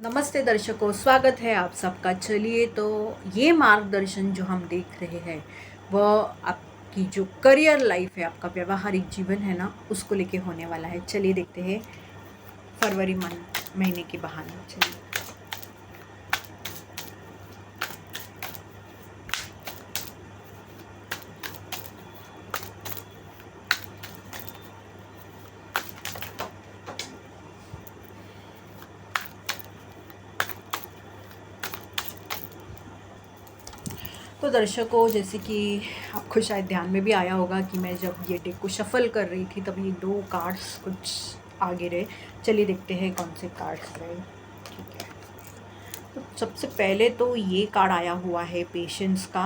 नमस्ते दर्शकों, स्वागत है आप सबका। चलिए, तो ये मार्गदर्शन जो हम देख रहे हैं वह आपकी जो करियर लाइफ है, आपका व्यवहारिक जीवन है ना, उसको लेके होने वाला है। चलिए देखते हैं फरवरी महीने के बहाने। चलिए, तो दर्शकों, जैसे कि आपको शायद ध्यान में भी आया होगा कि मैं जब ये डेक को शफल कर रही थी तब ये दो कार्ड्स कुछ आगे रहे। चलिए देखते हैं कौन से कार्ड्स रहे। ठीक है, तो सबसे पहले तो ये कार्ड आया हुआ है पेशेंस का।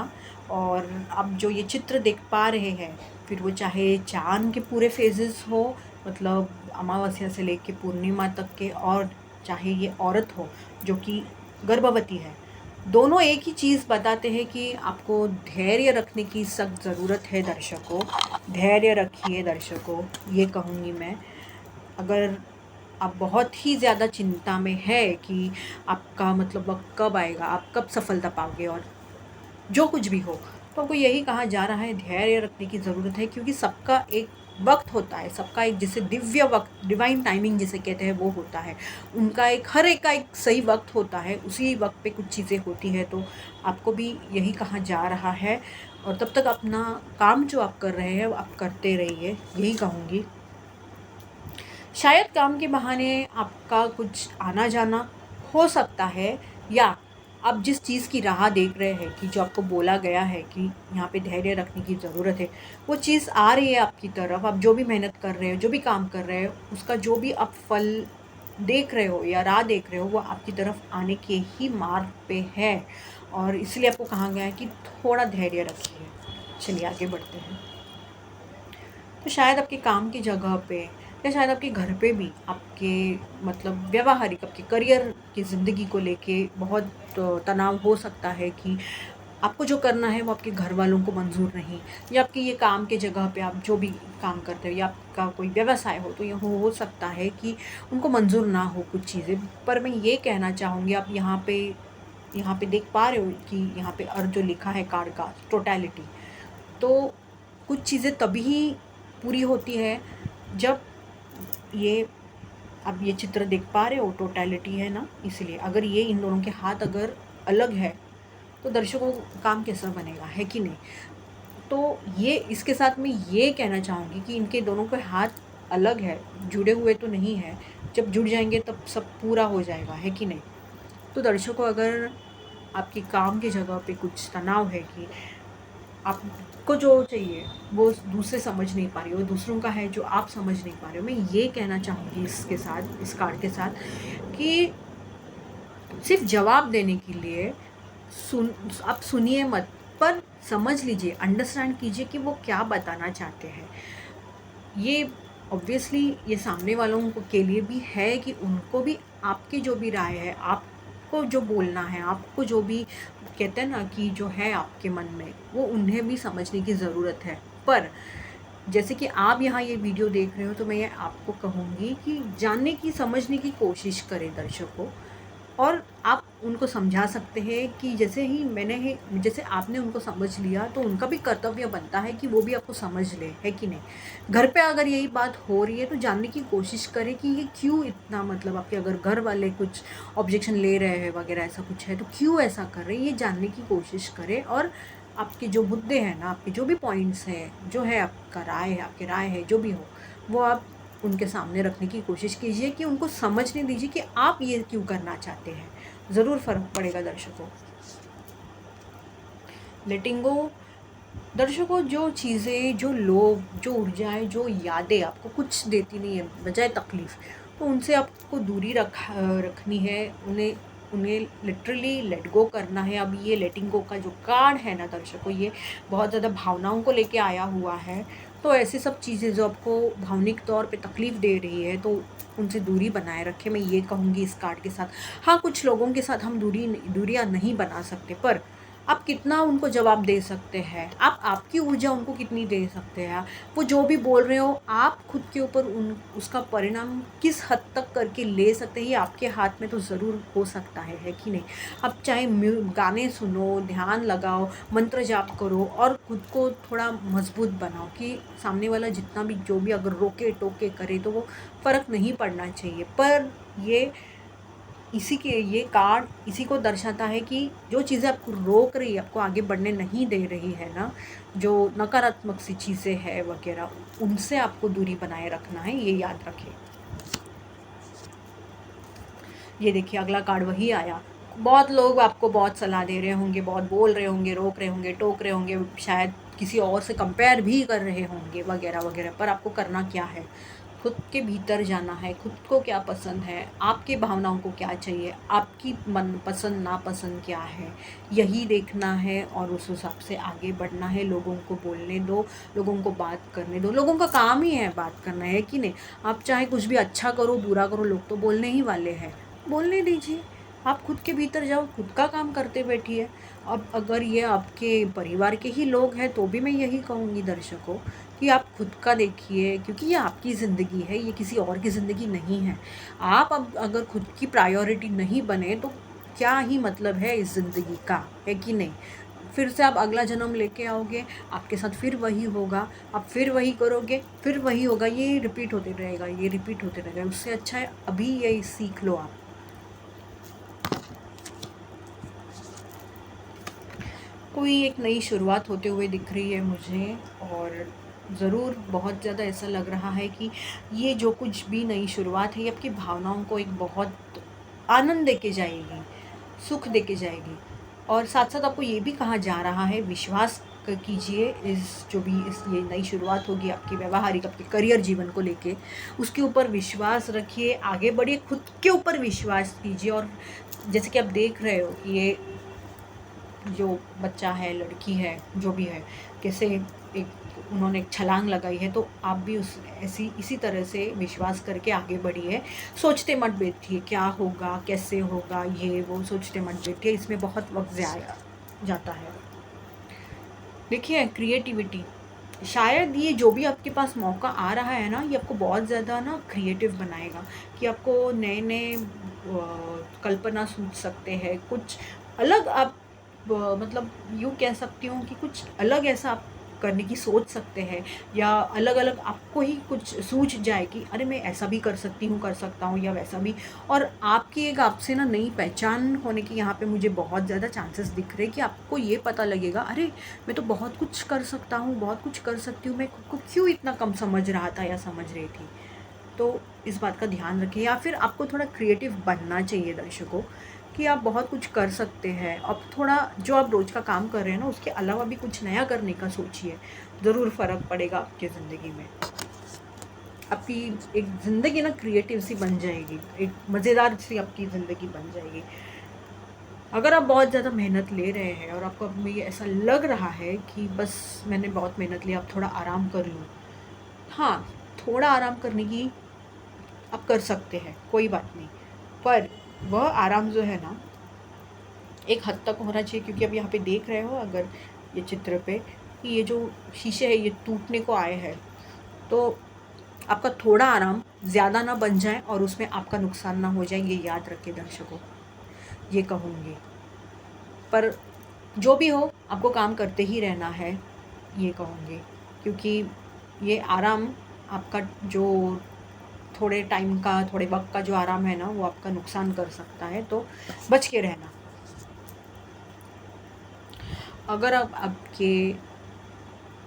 और अब जो ये चित्र देख पा रहे हैं, फिर वो चाहे चाँद के पूरे फेजेस हो, मतलब अमावस्या से लेके पूर्णिमा तक के, और चाहे ये औरत हो जो कि गर्भवती है, दोनों एक ही चीज़ बताते हैं कि आपको धैर्य रखने की सख्त ज़रूरत है। दर्शकों, धैर्य रखिए दर्शकों, ये कहूँगी मैं। अगर आप बहुत ही ज़्यादा चिंता में है कि आपका मतलब वक्त कब आएगा, आप कब सफलता पाओगे, और जो कुछ भी हो, तो आपको यही कहा जा रहा है, धैर्य रखने की ज़रूरत है। क्योंकि सबका एक वक्त होता है, सबका एक जिसे दिव्य वक्त, डिवाइन टाइमिंग जिसे कहते हैं, वो होता है। उनका एक, हर एक का एक सही वक्त होता है, उसी वक्त पे कुछ चीज़ें होती हैं। तो आपको भी यही कहा जा रहा है, और तब तक अपना काम जो आप कर रहे हैं वो आप करते रहिए, यही कहूँगी। शायद काम के बहाने आपका कुछ आना जाना हो सकता है, या आप जिस चीज़ की राह देख रहे हैं कि जो आपको बोला गया है कि यहाँ पे धैर्य रखने की ज़रूरत है, वो चीज़ आ रही है आपकी तरफ। आप जो भी मेहनत कर रहे हो, जो भी काम कर रहे हो, उसका जो भी आप फल देख रहे हो या राह देख रहे हो, वो आपकी तरफ आने के ही मार्ग पे है। और इसलिए आपको कहा गया है कि थोड़ा धैर्य रखिए। चलिए आगे बढ़ते हैं। तो शायद आपके काम की जगह पे, या शायद आपके घर पे भी, आपके मतलब व्यावहारिक, आपके करियर की ज़िंदगी को लेके बहुत तनाव हो सकता है कि आपको जो करना है वो आपके घर वालों को मंज़ूर नहीं, या आपके ये काम के जगह पे आप जो भी काम करते हो, या आपका कोई व्यवसाय हो, तो ये हो सकता है कि उनको मंज़ूर ना हो कुछ चीज़ें। पर मैं ये कहना चाहूँगी, आप यहाँ पे देख पा रहे हो कि यहाँ पे अर्थ जो लिखा है कार्ड का, टोटैलिटी। तो कुछ चीज़ें तभी पूरी होती है जब ये, अब ये चित्र देख पा रहे हो, टोटैलिटी है ना, इसलिए अगर ये इन दोनों के हाथ अगर अलग है तो दर्शकों काम कैसा बनेगा, है कि नहीं। तो ये, इसके साथ मैं ये कहना चाहूँगी कि इनके दोनों के हाथ अलग है, जुड़े हुए तो नहीं है। जब जुड़ जाएंगे तब सब पूरा हो जाएगा, है कि नहीं। तो दर्शकों, अगर आपकी काम की जगह पे कुछ तनाव है कि आपको जो चाहिए वो दूसरे समझ नहीं पा रही हो, दूसरों का है जो आप समझ नहीं पा रहे हो, मैं ये कहना चाहूँगी इसके साथ, इस कार्ड के साथ, कि सिर्फ जवाब देने के लिए आप सुनिए मत, पर समझ लीजिए, अंडरस्टैंड कीजिए कि वो क्या बताना चाहते हैं। ये ऑब्वियसली ये सामने वालों के लिए भी है कि उनको भी आपकी जो भी राय है, आपको जो बोलना है, आपको जो भी कहते हैं ना कि जो है आपके मन में, वो उन्हें भी समझने की ज़रूरत है। पर जैसे कि आप यहाँ ये वीडियो देख रहे हो, तो मैं ये आपको कहूँगी कि जानने की, समझने की कोशिश करें दर्शकों। और आप उनको समझा सकते हैं कि जैसे आपने उनको समझ लिया, तो उनका भी कर्तव्य बनता है कि वो भी आपको समझ ले, है कि नहीं। घर पे अगर यही बात हो रही है तो जानने की कोशिश करें कि ये क्यों इतना, मतलब आपके अगर घर वाले कुछ ऑब्जेक्शन ले रहे हैं वगैरह, ऐसा कुछ है तो क्यों ऐसा कर रहे हैं, ये जानने की कोशिश करें। और आपके जो मुद्दे हैं ना, आपके जो भी पॉइंट्स हैं, जो है आपका राय है, आपकी राय है, जो भी हो, वो आप उनके सामने रखने की कोशिश कीजिए, कि उनको समझने दीजिए कि आप ये क्यों करना चाहते हैं। ज़रूर फ़र्क पड़ेगा दर्शकों। लेटिंग गो, दर्शकों, जो चीज़ें, जो लोग, जो ऊर्जाएं, जो यादें आपको कुछ देती नहीं है बजाय तकलीफ़, तो उनसे आपको दूरी रखनी है। उन्हें उन्हें लिटरली लेट गो करना है। अब ये लेटिंग गो का जो कार्ड है ना दर्शकों, ये बहुत ज़्यादा भावनाओं को लेके आया हुआ है। तो ऐसी सब चीज़ें जो आपको भावनिक तौर पे तकलीफ़ दे रही है, तो उनसे दूरी बनाए रखें, मैं ये कहूँगी इस कार्ड के साथ। हाँ, कुछ लोगों के साथ हम दूरियाँ नहीं बना सकते, पर आप कितना उनको जवाब दे सकते हैं, आप आपकी ऊर्जा उनको कितनी दे सकते हैं। वो जो भी बोल रहे हो आप खुद के ऊपर उन उसका परिणाम किस हद तक करके ले सकते हैं, ये आपके हाथ में तो ज़रूर हो सकता है कि नहीं। आप चाहे गाने सुनो, ध्यान लगाओ, मंत्र जाप करो और खुद को थोड़ा मजबूत बनाओ कि सामने वाला जितना भी जो भी अगर रोके टोके करे तो वो फ़र्क नहीं पड़ना चाहिए। पर ये कार्ड इसी को दर्शाता है कि जो चीज़ें आपको रोक रही है, आपको आगे बढ़ने नहीं दे रही है ना, जो नकारात्मक सी चीज़ें हैं वगैरह, उनसे आपको दूरी बनाए रखना है, ये याद रखें। ये देखिए अगला कार्ड वही आया। बहुत लोग आपको बहुत सलाह दे रहे होंगे, बहुत बोल रहे होंगे, रोक रहे होंगे, टोक रहे होंगे, शायद किसी और से कंपेयर भी कर रहे होंगे वगैरह वगैरह। पर आपको करना क्या है, खुद के भीतर जाना है, खुद को क्या पसंद है, आपकी भावनाओं को क्या चाहिए, आपकी मन पसंद नापसंद क्या है, यही देखना है और उस हिसाब से आगे बढ़ना है। लोगों को बोलने दो, लोगों को बात करने दो, लोगों का काम ही है बात करना, है कि नहीं। आप चाहे कुछ भी अच्छा करो बुरा करो, लोग तो बोलने ही वाले हैं, बोलने दीजिए। आप खुद के भीतर जाओ, खुद का काम करते बैठिए। अब अगर ये आपके परिवार के ही लोग हैं तो भी मैं यही कहूँगी दर्शकों कि आप खुद का देखिए, क्योंकि ये आपकी ज़िंदगी है, ये किसी और की ज़िंदगी नहीं है। आप अब अगर खुद की प्रायोरिटी नहीं बने तो क्या ही मतलब है इस ज़िंदगी का, है कि नहीं। फिर से आप अगला जन्म लेके आओगे, आपके साथ फिर वही होगा, आप फिर वही करोगे, फिर वही होगा, ये रिपीट होते रहेगा, ये रिपीट होते रहेगा। उससे अच्छा है अभी यही सीख लो आप। कोई एक नई शुरुआत होते हुए दिख रही है मुझे, और ज़रूर बहुत ज़्यादा ऐसा लग रहा है कि ये जो कुछ भी नई शुरुआत है ये आपकी भावनाओं को एक बहुत आनंद देके जाएगी, सुख देके जाएगी। और साथ साथ आपको ये भी कहा जा रहा है विश्वास कीजिए, इस जो भी इस ये नई शुरुआत होगी आपकी व्यवहारिक आपके करियर जीवन को लेके, उसके ऊपर विश्वास रखिए, आगे बढ़िए, खुद के ऊपर विश्वास कीजिए। और जैसे कि आप देख रहे हो कि ये जो बच्चा है, लड़की है, जो भी है, कैसे एक उन्होंने एक छलांग लगाई है, तो आप भी उस ऐसी इसी तरह से विश्वास करके आगे बढ़िए। सोचते मत बैठिए क्या होगा, कैसे होगा, ये वो सोचते मत बैठिए, इसमें बहुत वक्त ज़ाया जाता है। देखिए क्रिएटिविटी, शायद ये जो भी आपके पास मौका आ रहा है ना, ये आपको बहुत ज़्यादा ना क्रिएटिव बनाएगा, कि आपको नए नए कल्पना सूझ सकते हैं, कुछ अलग आप मतलब यूँ कह सकती हूँ कि कुछ अलग ऐसा आप करने की सोच सकते हैं, या अलग अलग आपको ही कुछ सूझ जाए कि अरे मैं ऐसा भी कर सकती हूँ, कर सकता हूँ, या वैसा भी। और आपकी एक आपसे ना नई पहचान होने की यहाँ पे मुझे बहुत ज़्यादा चांसेस दिख रहे हैं, कि आपको ये पता लगेगा अरे मैं तो बहुत कुछ कर सकता हूँ, बहुत कुछ कर सकती हूँ, मैं खुद को क्यों इतना कम समझ रहा था या समझ रही थी। तो इस बात का ध्यान रखें, या फिर आपको थोड़ा क्रिएटिव बनना चाहिए दर्शकों, कि आप बहुत कुछ कर सकते हैं। अब थोड़ा जो आप रोज़ का काम कर रहे हैं ना, उसके अलावा भी कुछ नया करने का सोचिए, ज़रूर फ़र्क पड़ेगा आपकी ज़िंदगी में। आपकी एक ज़िंदगी ना क्रिएटिव सी बन जाएगी, एक मज़ेदार सी आपकी ज़िंदगी बन जाएगी। अगर आप बहुत ज़्यादा मेहनत ले रहे हैं और आपको अब में ये ऐसा लग रहा है कि बस मैंने बहुत मेहनत लिया, अब थोड़ा आराम कर लूँ। हाँ, थोड़ा आराम करने की आप कर सकते हैं, कोई बात नहीं। पर वह आराम जो है ना, एक हद तक होना चाहिए, क्योंकि अब यहाँ पे देख रहे हो अगर ये चित्र पे कि ये जो शीशे है ये टूटने को आए हैं, तो आपका थोड़ा आराम ज़्यादा ना बन जाए और उसमें आपका नुकसान ना हो जाए, ये याद रखें दर्शकों, ये कहूँगी। पर जो भी हो आपको काम करते ही रहना है, ये कहूँगी, क्योंकि ये आराम आपका जो थोड़े टाइम का, थोड़े वक्त का जो आराम है ना, वो आपका नुकसान कर सकता है, तो बच के रहना। अगर आप आपके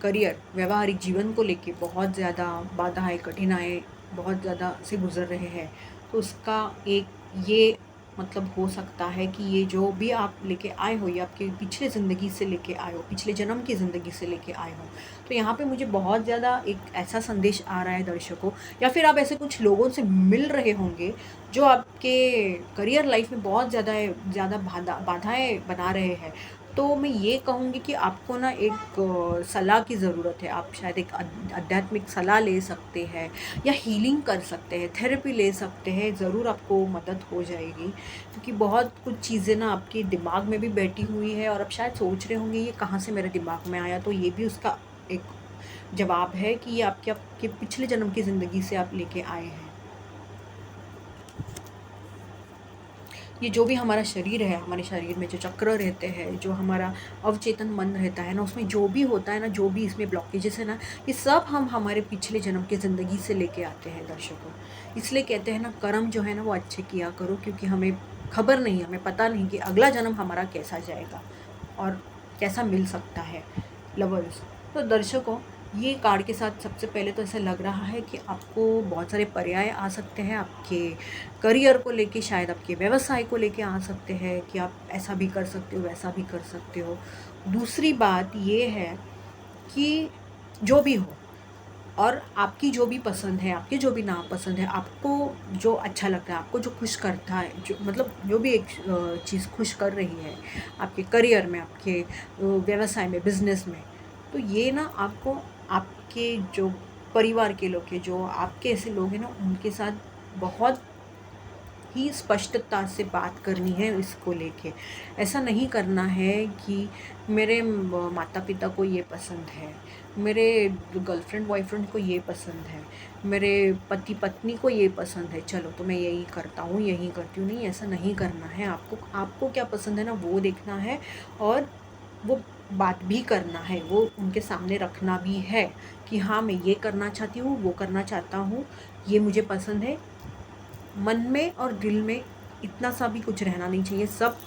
करियर व्यवहारिक जीवन को लेके बहुत ज़्यादा बाधाएं कठिनाई बहुत ज़्यादा से गुज़र रहे हैं, तो उसका एक ये मतलब हो सकता है कि ये जो भी आप लेके आए हो, ये आपके पिछले ज़िंदगी से लेके आए हो, पिछले जन्म की ज़िंदगी से लेके आए हो। तो यहाँ पे मुझे बहुत ज़्यादा एक ऐसा संदेश आ रहा है दर्शकों, या फिर आप ऐसे कुछ लोगों से मिल रहे होंगे जो आपके करियर लाइफ में बहुत ज़्यादा बाधाएं बना रहे हैं। तो मैं ये कहूँगी कि आपको ना एक सलाह की ज़रूरत है। आप शायद एक आध्यात्मिक सलाह ले सकते हैं या हीलिंग कर सकते हैं, थेरेपी ले सकते हैं, ज़रूर आपको मदद हो जाएगी। क्योंकि बहुत कुछ चीज़ें ना आपके दिमाग में भी बैठी हुई है और आप शायद सोच रहे होंगे ये कहाँ से मेरे दिमाग में आया, तो ये भी उसका एक जवाब है कि ये आपके आपके पिछले जन्म की ज़िंदगी से आप लेके आए हैं। ये जो भी हमारा शरीर है, हमारे शरीर में जो चक्र रहते हैं, जो हमारा अवचेतन मन रहता है ना, उसमें जो भी होता है ना, जो भी इसमें ब्लॉकेजेस है ना, ये सब हम हमारे पिछले जन्म की ज़िंदगी से लेके आते हैं दर्शकों। इसलिए कहते हैं ना, कर्म जो है ना वो अच्छे किया करो, क्योंकि हमें खबर नहीं, हमें पता नहीं कि अगला जन्म हमारा कैसा जाएगा और कैसा मिल सकता है। लवर्स, तो दर्शकों, ये कार्ड के साथ सबसे पहले तो ऐसा लग रहा है कि आपको बहुत सारे पर्याय आ सकते हैं आपके करियर को लेके, शायद आपके व्यवसाय को लेके आ सकते हैं कि आप ऐसा भी कर सकते हो, वैसा भी कर सकते हो। दूसरी बात ये है कि जो भी हो और आपकी जो भी पसंद है, आपके जो भी नापसंद है, आपको जो अच्छा लगता है, आपको जो खुश करता है, जो मतलब जो भी एक चीज़ खुश कर रही है आपके करियर में, आपके व्यवसाय में, बिज़नेस में, तो ये ना आपको आपके जो परिवार के लोग हैं, जो आपके ऐसे लोग हैं ना, उनके साथ बहुत ही स्पष्टता से बात करनी है इसको लेके। ऐसा नहीं करना है कि मेरे माता-पिता को ये पसंद है, मेरे गर्लफ्रेंड बॉयफ्रेंड को ये पसंद है, मेरे पति-पत्नी को ये पसंद है, चलो तो मैं यही करता हूँ, यही करती हूँ। नहीं, ऐसा नहीं करना है। आपको आपको क्या पसंद है ना, वो देखना है और वो बात भी करना है, वो उनके सामने रखना भी है कि हाँ, मैं ये करना चाहती हूँ, वो करना चाहता हूँ, ये मुझे पसंद है। मन में और दिल में इतना सा भी कुछ रहना नहीं चाहिए। सब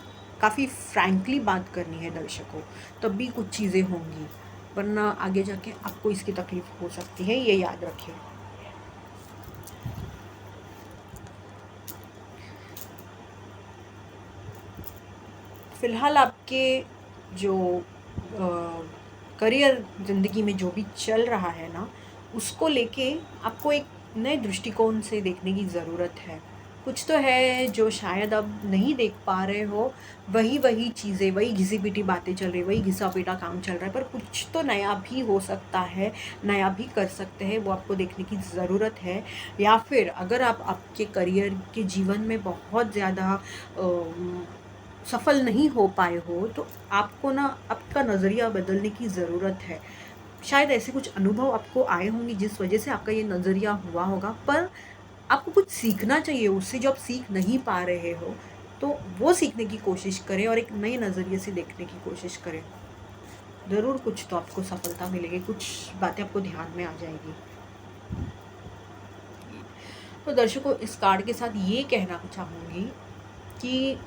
काफ़ी फ्रैंकली बात करनी है दर्शकों, तब भी कुछ चीज़ें होंगी, वरना आगे जाके आपको इसकी तकलीफ़ हो सकती है, ये याद रखिए। फ़िलहाल आपके जो करियर ज़िंदगी में जो भी चल रहा है ना, उसको लेके आपको एक नए दृष्टिकोण से देखने की ज़रूरत है। कुछ तो है जो शायद अब नहीं देख पा रहे हो, वही-वही चीज़ें, वही घिसी-पिटी बातें चल रही है, वही घिसा-पिटा काम चल रहा है, पर कुछ तो नया भी हो सकता है, नया भी कर सकते हैं, वो आपको देखने की ज़रूरत है। या फिर अगर आप आपके करियर के जीवन में बहुत ज़्यादा सफल नहीं हो पाए हो, तो आपको ना आपका नज़रिया बदलने की ज़रूरत है। शायद ऐसे कुछ अनुभव आपको आए होंगे जिस वज़ह से आपका ये नज़रिया हुआ होगा, पर आपको कुछ सीखना चाहिए उससे जो आप सीख नहीं पा रहे हो, तो वो सीखने की कोशिश करें और एक नए नज़रिए से देखने की कोशिश करें। ज़रूर कुछ तो आपको सफलता मिलेगी, कुछ बातें आपको ध्यान में आ जाएगी। तो दर्शकों, इस कार्ड के साथ ये कहना चाहूँगी कि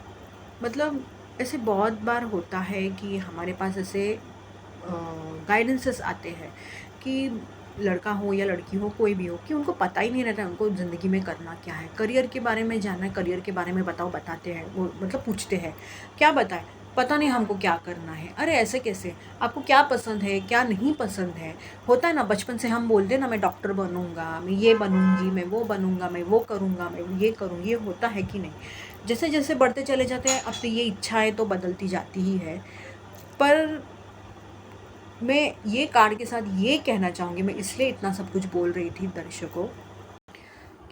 मतलब ऐसे बहुत बार होता है कि हमारे पास ऐसे गाइडेंसेस आते हैं कि लड़का हो या लड़की हो, कोई भी हो, कि उनको पता ही नहीं रहता है उनको ज़िंदगी में करना क्या है। करियर के बारे में जानना है, करियर के बारे में बताओ, बताते हैं वो, मतलब पूछते हैं, क्या बताएँ? पता नहीं हमको क्या करना है। अरे ऐसे कैसे? आपको क्या पसंद है, क्या नहीं पसंद है? होता है ना, बचपन से हम बोलते हैं ना, मैं डॉक्टर बनूँगा, मैं ये बनूँगी, मैं वो बनूँगा, मैं वो करूँगा, मैं ये करूँ, ये होता है कि नहीं? जैसे-जैसे बढ़ते चले जाते हैं, अब तो ये इच्छाएँ तो बदलती जाती ही है। पर मैं ये कार्ड के साथ ये कहना चाहूँगी, मैं इसलिए इतना सब कुछ बोल रही थी दर्शकों,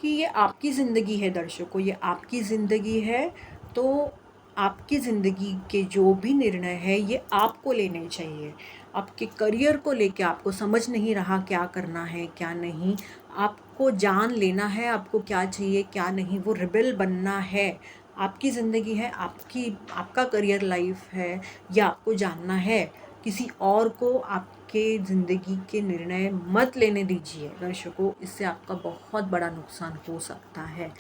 कि ये आपकी ज़िंदगी है दर्शकों, ये आपकी ज़िंदगी है, तो आपकी ज़िंदगी के जो भी निर्णय हैं, ये आपको लेने चाहिए। आपके करियर को लेके आपको समझ नहीं रहा क्या करना है, क्या नहीं, आपको जान लेना है, आपको क्या चाहिए, क्या नहीं, वो रेबेल बनना है। आपकी ज़िंदगी है, आपका करियर लाइफ़ है, ये आपको जानना है। किसी और को आपके ज़िंदगी के निर्णय मत लेने दीजिए दर्शकों, इससे आपका बहुत बड़ा नुकसान हो सकता है।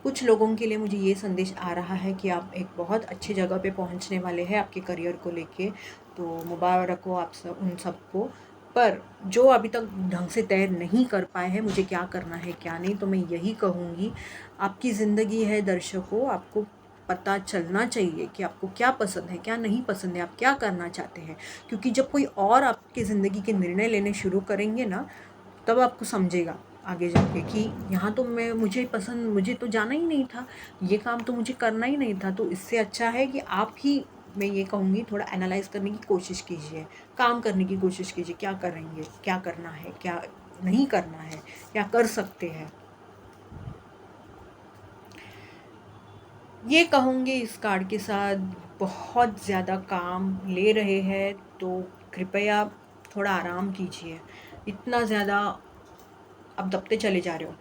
कुछ लोगों के लिए मुझे ये संदेश आ रहा है कि आप एक बहुत अच्छी जगह पे पहुंचने वाले हैं आपके करियर को लेके, तो मुबारक हो आप सब, उन सबको। पर जो अभी तक ढंग से तय नहीं कर पाए हैं मुझे क्या करना है क्या नहीं, तो मैं यही कहूँगी, आपकी ज़िंदगी है दर्शकों, आपको पता चलना चाहिए कि आपको क्या पसंद है, क्या नहीं पसंद है, आप क्या करना चाहते हैं। क्योंकि जब कोई और आपकी ज़िंदगी के निर्णय लेने शुरू करेंगे ना, तब आपको समझेगा आगे जाके कि यहाँ तो मुझे तो जाना ही नहीं था, ये काम तो मुझे करना ही नहीं था। तो इससे अच्छा है कि आप ही मैं ये कहूँगी थोड़ा एनालाइज़ करने की कोशिश कीजिए, काम करने की कोशिश कीजिए, क्या करेंगे, क्या करना है, क्या नहीं करना है, क्या कर सकते हैं। ये कहूँगी इस कार्ड के साथ बहुत ज़्यादा काम ले रहे हैं तो कृपया थोड़ा आराम कीजिए। इतना ज़्यादा आप दबते चले जा रहे हो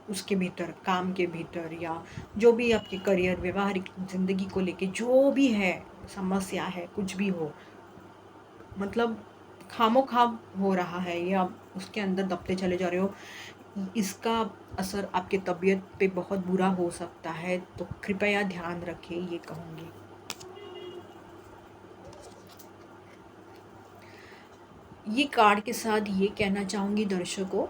उसके भीतर, काम के भीतर, या जो भी आपके करियर, व्यवहारिक ज़िंदगी को लेके जो भी है, समस्या है, कुछ भी हो, मतलब खामोखा हो रहा है या उसके अंदर दबते चले जा रहे हो, इसका असर आपके तबीयत पे बहुत बुरा हो सकता है, तो कृपया ध्यान रखें, ये कहूँगी। ये कार्ड के साथ ये कहना चाहूँगी दर्शकों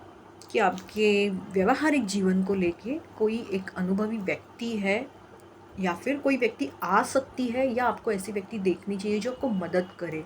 कि आपके व्यवहारिक जीवन को लेके कोई एक अनुभवी व्यक्ति है या फिर कोई व्यक्ति आ सकती है, या आपको ऐसी व्यक्ति देखनी चाहिए जो आपको मदद करे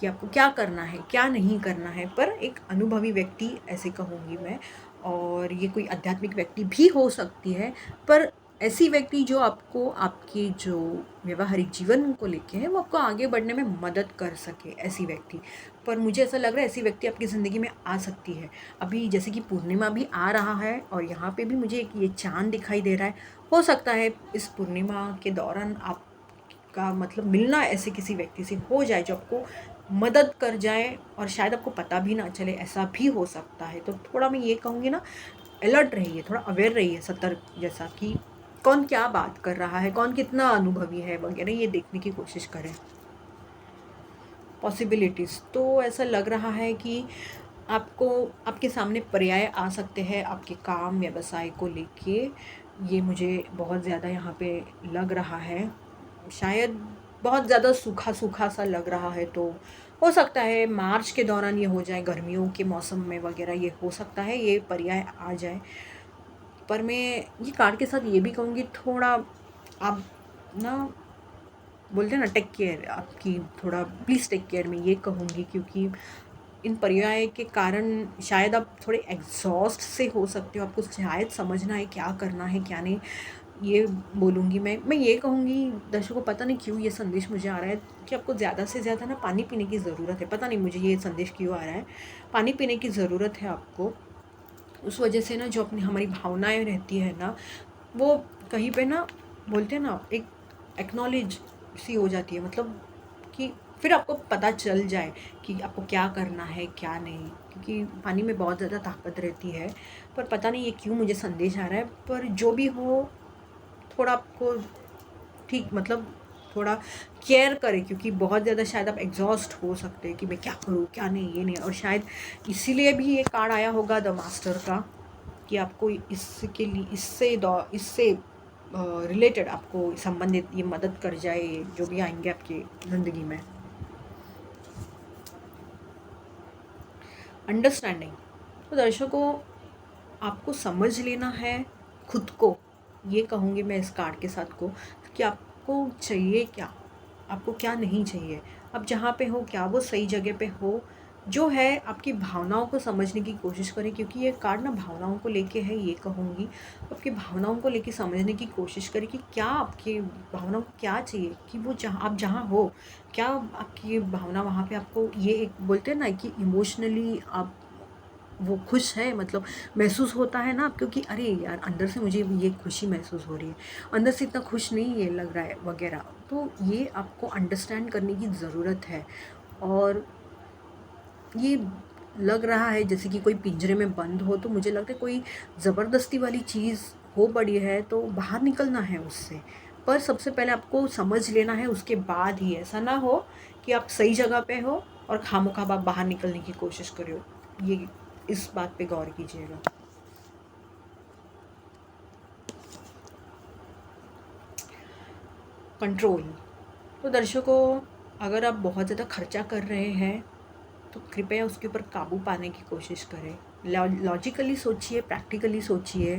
कि आपको क्या करना है, क्या नहीं करना है, पर एक अनुभवी व्यक्ति ऐसे कहूँगी मैं। और ये कोई आध्यात्मिक व्यक्ति भी हो सकती है, पर ऐसी व्यक्ति जो आपको आपके जो व्यवहारिक जीवन को लेके है वो आपको आगे बढ़ने में मदद कर सके, ऐसी व्यक्ति। पर मुझे ऐसा लग रहा है ऐसी व्यक्ति आपकी ज़िंदगी में आ सकती है। अभी जैसे कि पूर्णिमा भी आ रहा है और यहाँ पे भी मुझे एक ये चाँद दिखाई दे रहा है। हो सकता है इस पूर्णिमा के दौरान आपका मतलब मिलना ऐसे किसी व्यक्ति से हो जाए जो आपको मदद कर जाए और शायद आपको पता भी ना चले, ऐसा भी हो सकता है। तो थोड़ा मैं ये कहूँगी ना, अलर्ट रहिए, थोड़ा अवेयर रहिए, सतर्क, जैसा कि कौन क्या बात कर रहा है, कौन कितना अनुभवी है वगैरह, ये देखने की कोशिश करें। पॉसिबिलिटीज़ तो ऐसा लग रहा है कि आपको आपके सामने पर्याय आ सकते हैं आपके काम व्यवसाय को लेके। ये मुझे बहुत ज़्यादा यहाँ पे लग रहा है। शायद बहुत ज़्यादा सूखा-सूखा सा लग रहा है, तो हो सकता है मार्च के दौरान ये हो जाए, गर्मियों के मौसम में वगैरह ये हो सकता है, ये पर्याय आ जाए। पर मैं ये कार्ड के साथ ये भी कहूँगी, थोड़ा आप ना बोलते हैं ना टेक केयर, आपकी थोड़ा प्लीज़ टेक केयर, मैं ये कहूँगी, क्योंकि इन पर्याय के कारण शायद आप थोड़े एग्जॉस्ट से हो सकते हो, आपको शायद समझना है क्या करना है क्या नहीं, ये बोलूँगी मैं ये कहूँगी दर्शकों, पता नहीं क्यों ये संदेश मुझे आ रहा है कि आपको ज़्यादा से ज़्यादा ना पानी पीने की ज़रूरत है। पता नहीं मुझे ये संदेश क्यों आ रहा है, पानी पीने की ज़रूरत है आपको। उस वजह से ना जो अपनी हमारी भावनाएं रहती है ना, वो कहीं पे ना बोलते हैं ना एक एक्नॉलेज सी हो जाती है, मतलब कि फिर आपको पता चल जाए कि आपको क्या करना है क्या नहीं, क्योंकि पानी में बहुत ज़्यादा ताकत रहती है। पर पता नहीं ये क्यों मुझे संदेश आ रहा है, पर जो भी हो थोड़ा आपको ठीक मतलब थोड़ा केयर करें, क्योंकि बहुत ज़्यादा शायद आप एग्जॉस्ट हो सकते हैं कि मैं क्या करूँ क्या नहीं, ये नहीं। और शायद इसीलिए भी ये कार्ड आया होगा द मास्टर का, कि आपको इसके लिए इससे रिलेटेड आपको संबंधित ये मदद कर जाए, जो भी आएंगे आपकी ज़िंदगी में। अंडरस्टैंडिंग, तो दर्शकों आपको समझ लेना है खुद को, ये कहूँगी मैं इस कार्ड के साथ को, कि आपको चाहिए क्या, आपको क्या नहीं चाहिए, आप जहाँ पे हो क्या वो सही जगह पे हो, जो है आपकी भावनाओं को समझने की कोशिश करें, क्योंकि ये कार्ड ना भावनाओं को लेके है, ये कहूँगी। आपकी भावनाओं को लेके समझने की कोशिश करें कि क्या आपकी भावनाओं को क्या चाहिए, कि वो जहाँ आप जहाँ हो, क्या आपकी भावना वहाँ पे आपको ये एक बोलते हैं ना कि इमोशनली आप वो खुश है, मतलब महसूस होता है ना आपको कि अरे यार अंदर से मुझे ये खुशी महसूस हो रही है, अंदर से इतना खुश नहीं ये लग रहा है वगैरह। तो ये आपको अंडरस्टैंड करने की ज़रूरत है। और ये लग रहा है जैसे कि कोई पिंजरे में बंद हो, तो मुझे लगता है कोई ज़बरदस्ती वाली चीज़ हो पड़ी है, तो बाहर निकलना है उससे। पर सबसे पहले आपको समझ लेना है, उसके बाद ही, ऐसा ना हो कि आप सही जगह पे हो और खामोखा आप बाहर निकलने की कोशिश कर रहे हो। ये इस बात पे गौर कीजिएगा। कंट्रोल, तो दर्शकों अगर आप बहुत ज़्यादा खर्चा कर रहे हैं तो कृपया उसके ऊपर काबू पाने की कोशिश करें। लॉजिकली सोचिए, प्रैक्टिकली सोचिए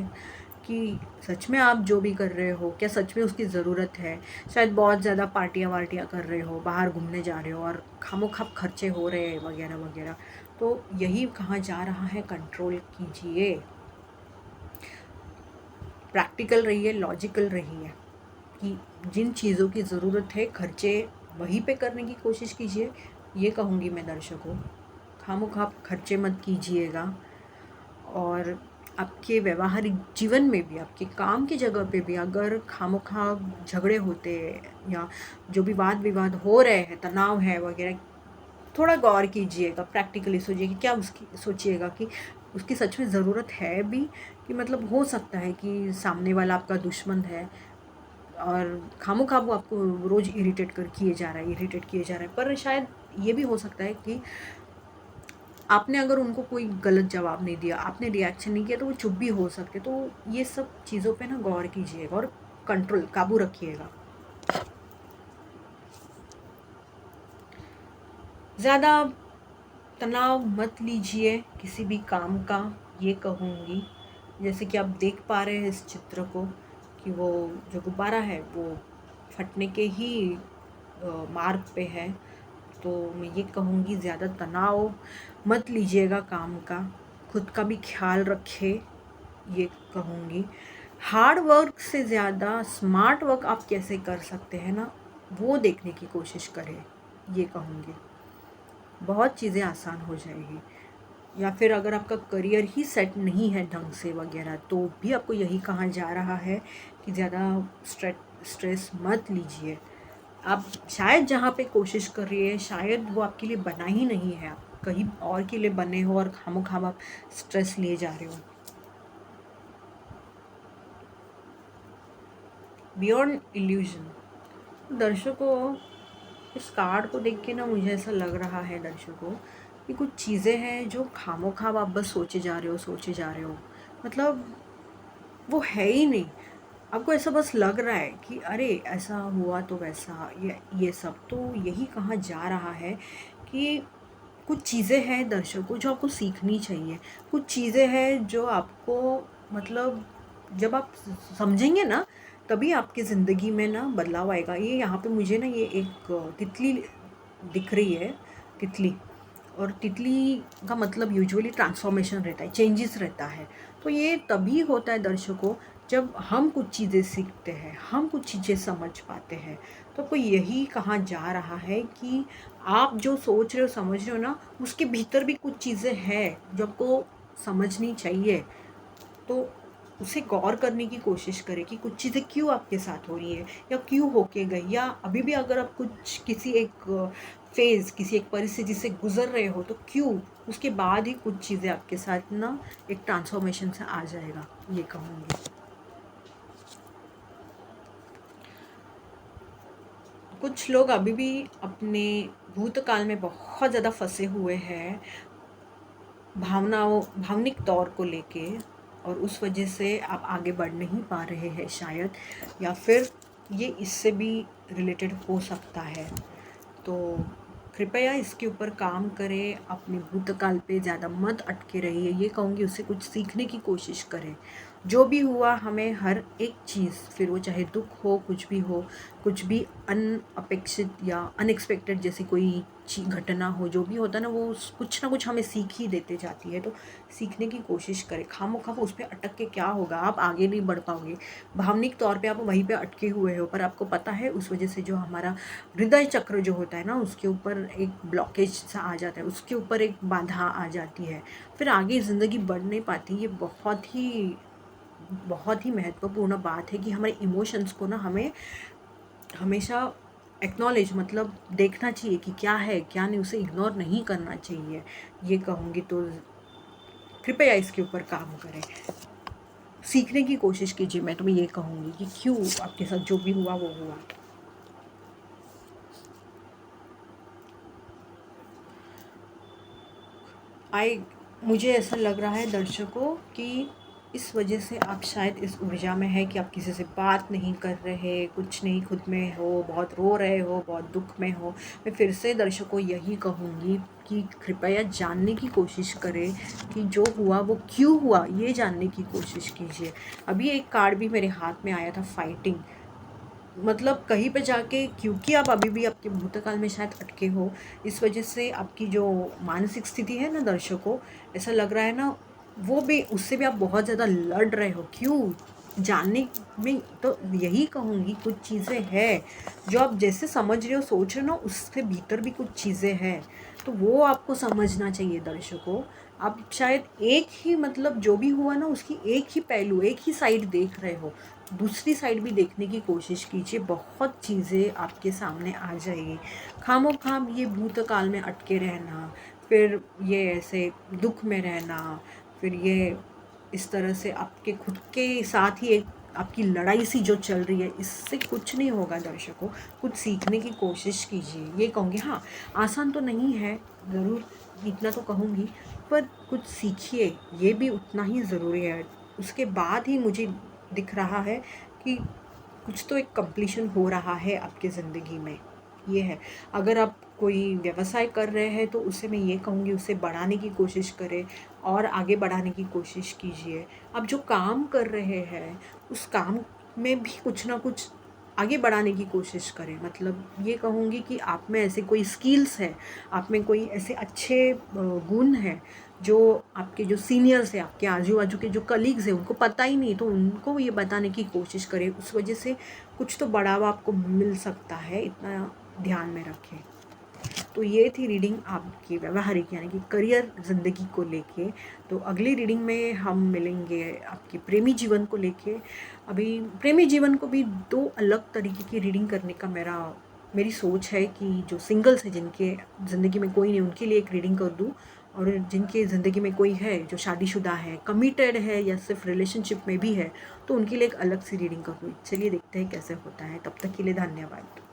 कि सच में आप जो भी कर रहे हो क्या सच में उसकी ज़रूरत है। शायद बहुत ज़्यादा पार्टियाँ वार्टियाँ कर रहे हो, बाहर घूमने जा रहे हो और खामोखाम खर्चे हो रहे हैं वगैरह वगैरह, तो यही कहाँ जा रहा है, कंट्रोल कीजिए, प्रैक्टिकल रहिए, लॉजिकल रहिए, कि जिन चीज़ों की ज़रूरत है खर्चे वहीं पे करने की कोशिश कीजिए, ये कहूँगी मैं दर्शकों। खामोखा खर्चे मत कीजिएगा। और आपके व्यावहारिक जीवन में भी, आपके काम की जगह पे भी अगर खामोखा झगड़े होते हैं या जो भी वाद विवाद हो रहे हैं, तनाव है वगैरह, थोड़ा गौर कीजिएगा, प्रैक्टिकली सोचिए कि क्या उसकी सोचिएगा कि उसकी सच में ज़रूरत है भी, कि मतलब हो सकता है कि सामने वाला आपका दुश्मन है और खामोखा वो आपको रोज़ इरिटेट किए जा रहा है। पर शायद ये भी हो सकता है कि आपने अगर उनको कोई गलत जवाब नहीं दिया, आपने रिएक्शन नहीं किया, तो वो चुप भी हो सकते। तो ये सब चीज़ों पे ना गौर कीजिएगा और काबू रखिएगा। ज़्यादा तनाव मत लीजिए किसी भी काम का, ये कहूँगी। जैसे कि आप देख पा रहे हैं इस चित्र को कि वो जो गुब्बारा है वो फटने के ही मार्ग पे है। तो मैं ये कहूँगी ज़्यादा तनाव मत लीजिएगा काम का, खुद का भी ख्याल रखें, ये कहूँगी। हार्ड वर्क से ज़्यादा स्मार्ट वर्क आप कैसे कर सकते हैं ना, वो देखने की कोशिश करें, ये कहूँगी। बहुत चीज़ें आसान हो जाएगी। या फिर अगर आपका करियर ही सेट नहीं है ढंग से वगैरह, तो भी आपको यही कहा जा रहा है कि ज़्यादा स्ट्रेस मत लीजिए। आप शायद जहाँ पे कोशिश कर रही है, शायद वो आपके लिए बना ही नहीं है, आप कहीं और के लिए बने हो और खामोखाम आप स्ट्रेस लिए जा रहे हो। Beyond illusion. दर्शकों, इस कार्ड को देख के ना मुझे ऐसा लग रहा है दर्शकों कि कुछ चीज़ें हैं जो खामोखाम आप बस सोचे जा रहे हो, मतलब वो है ही नहीं। आपको ऐसा बस लग रहा है कि अरे ऐसा हुआ तो वैसा, ये सब तो यही कहा जा रहा है कि कुछ चीज़ें हैं दर्शकों जो आपको सीखनी चाहिए। कुछ चीज़ें हैं जो आपको, मतलब जब आप समझेंगे ना, तभी आपकी ज़िंदगी में ना बदलाव आएगा। ये यहाँ पे मुझे ना ये एक तितली दिख रही है, तितली। और तितली का मतलब यूजुअली ट्रांसफॉर्मेशन रहता है, चेंजेस रहता है। तो ये तभी होता है दर्शकों जब हम कुछ चीज़ें सीखते हैं, हम कुछ चीज़ें समझ पाते हैं। तो आपको यही कहा जा रहा है कि आप जो सोच रहे हो, समझ रहे हो ना, उसके भीतर भी कुछ चीज़ें हैं जो आपको समझनी चाहिए। तो उसे गौर करने की कोशिश करें कि कुछ चीज़ें क्यों आपके साथ हो रही है या क्यों होके गई, या अभी भी अगर आप कुछ किसी एक किसी एक परिस्थिति से गुजर रहे हो, तो क्यों, उसके बाद ही कुछ चीज़ें आपके साथ ना एक ट्रांसफॉर्मेशन से आ जाएगा, ये कहूँगी। कुछ लोग अभी भी अपने भूतकाल में बहुत ज़्यादा फंसे हुए हैं, भावनिक तौर को लेके, और उस वजह से आप आगे बढ़ नहीं पा रहे हैं शायद, या फिर ये इससे भी रिलेटेड हो सकता है। तो कृपया इसके ऊपर काम करें, अपने भूतकाल पे ज़्यादा मत अटके रहिए, ये कहूँगी। उससे कुछ सीखने की कोशिश करें। जो भी हुआ, हमें हर एक चीज़, फिर वो चाहे दुख हो, कुछ भी हो, कुछ भी अनअपेक्षित या अनएक्सपेक्टेड जैसी कोई घटना हो, जो भी होता है ना, वो कुछ ना कुछ हमें सीख ही देते जाती है। तो सीखने की कोशिश करें। खामोखा उस पर अटक के क्या होगा, आप आगे नहीं बढ़ पाओगे। भावनिक तौर पे आप वहीं पे अटके हुए हो, पर आपको पता है उस वजह से जो हमारा हृदय चक्र जो होता है ना, उसके ऊपर एक ब्लॉकेज सा आ जाता है, उसके ऊपर एक बाधा आ जाती है, फिर आगे ज़िंदगी बढ़ नहीं पाती। ये बहुत ही महत्वपूर्ण बात है कि हमारे इमोशंस को ना हमें हमेशा एक्नॉलेज, मतलब देखना चाहिए कि क्या है क्या नहीं, उसे इग्नोर नहीं करना चाहिए, ये कहूँगी। तो कृपया इसके ऊपर काम करें, सीखने की कोशिश कीजिए। मैं तुम्हें ये कहूँगी कि क्यों आपके साथ जो भी हुआ वो हुआ। मुझे ऐसा लग रहा है दर्शकों कि इस वजह से आप शायद इस ऊर्जा में है कि आप किसी से बात नहीं कर रहे, कुछ नहीं, खुद में हो, बहुत रो रहे हो, बहुत दुख में हो। मैं फिर से दर्शकों यही कहूँगी कि कृपया जानने की कोशिश करें कि जो हुआ वो क्यों हुआ, ये जानने की कोशिश कीजिए। अभी एक कार्ड भी मेरे हाथ में आया था, फाइटिंग। मतलब कहीं पे जाके, क्योंकि आप अभी भी आपके भूतकाल में शायद अटके हो, इस वजह से आपकी जो मानसिक स्थिति है ना दर्शकों, ऐसा लग रहा है ना, वो भी, उससे भी आप बहुत ज़्यादा लड़ रहे हो। क्यों? जानने में तो यही कहूँगी, कुछ चीज़ें हैं जो आप जैसे समझ रहे हो, सोच रहे हो ना, उसके भीतर भी कुछ चीज़ें हैं, तो वो आपको समझना चाहिए दर्शकों। आप शायद एक ही, मतलब जो भी हुआ ना, उसकी एक ही पहलू, एक ही साइड देख रहे हो, दूसरी साइड भी देखने की कोशिश कीजिए, बहुत चीज़ें आपके सामने आ जाएगी। खामोखाम ये भूतकाल में अटके रहना, फिर ये ऐसे दुख में रहना, फिर ये इस तरह से आपके खुद के साथ ही एक आपकी लड़ाई सी जो चल रही है, इससे कुछ नहीं होगा दर्शकों। कुछ सीखने की कोशिश कीजिए, ये कहूँगी। हाँ, आसान तो नहीं है, ज़रूर इतना तो कहूँगी, पर कुछ सीखिए, ये भी उतना ही ज़रूरी है। उसके बाद ही मुझे दिख रहा है कि कुछ तो एक कंप्लीशन हो रहा है आपकी ज़िंदगी में, ये है। अगर आप कोई व्यवसाय कर रहे हैं तो उसे मैं ये कहूँगी, उसे बढ़ाने की कोशिश करें और आगे बढ़ाने की कोशिश कीजिए। आप जो काम कर रहे हैं उस काम में भी कुछ ना कुछ आगे बढ़ाने की कोशिश करें। मतलब ये कहूँगी कि आप में ऐसे कोई स्किल्स है, आप में कोई ऐसे अच्छे गुण हैं जो आपके जो सीनियर्स हैं, आपके आजू-बाजू के जो कलीग्स हैं, उनको पता ही नहीं, तो उनको ये बताने की कोशिश करें। उस वजह से कुछ तो बढ़ावा आपको मिल सकता है, इतना ध्यान में रखें। तो ये थी रीडिंग आपकी व्यावहारिक यानी कि करियर ज़िंदगी को लेके। तो अगली रीडिंग में हम मिलेंगे आपके प्रेमी जीवन को लेके। अभी प्रेमी जीवन को भी 2 अलग तरीके की रीडिंग करने का मेरी सोच है कि जो सिंगल्स हैं, जिनके ज़िंदगी में कोई नहीं, उनके लिए एक रीडिंग कर दूँ, और जिनके ज़िंदगी में कोई है, जो शादीशुदा है, कमिटेड है या सिर्फ रिलेशनशिप में भी है, तो उनके लिए एक अलग सी रीडिंग कर दूँ। चलिए देखते हैं कैसे होता है। तब तक के लिए धन्यवाद।